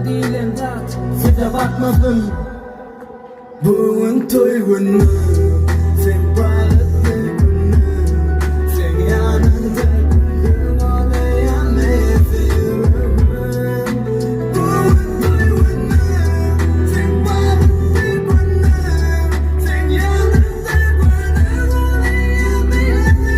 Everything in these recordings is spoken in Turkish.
değilim tat size bakmadım. Bugün toy günü, sen balıklı günü, sen yanında gülüm ağlayan eziyorum. Bugün toy günü, sen balıklı günü, sen yanında gülüm ağlayan eziyorum.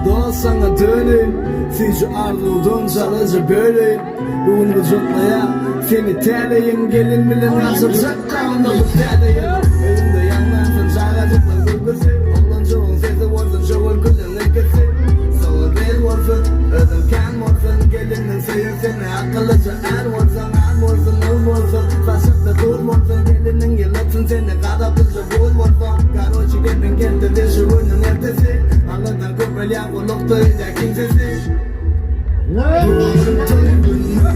Doğal sana döneyim, sen şu ardıldan çalıcı böleyim. Bugün vücutlaya seni terleyim. Gelin bile nasıl saklanma bu terleyim. Elimde yanlarsın şaracıklar gülgüsü. Ondan sesi varsın şovul gülün ilgisi. Soğuk değil varsın, özüm kan varsın. Gelinin suyu seni akıllıca er varsın. Er varsın, ıl varsın, saçıklı dur varsın. Gelinin yılıksın seni kadaplıca bul varsın. Karoçi gelin kendi dişi günün ertesi. Ağırdan köpel yakulukta iyice kimsesi. Bugün toy günü,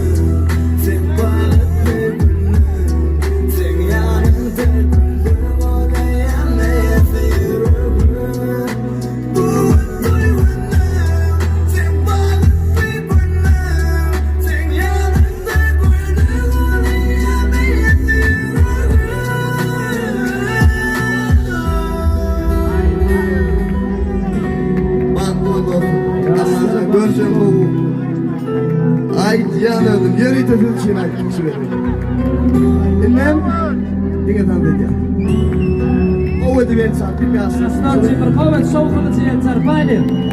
sen balıklı günü, sen yanında gülüm ağlayan eziyorum. Bugün toy günü, sen balıklı günü, sen yanında gülüm ağlayan eziyorum. Bak oğlum, Allah'a göreceğim oğlum. Ay canım, yeri tefil için ayıp sürekli. İnnem, dinletan dedi ya. O ödü ben sana bilmezsin. Aslan Timur, kovet şovkulu tiyeter, baylim.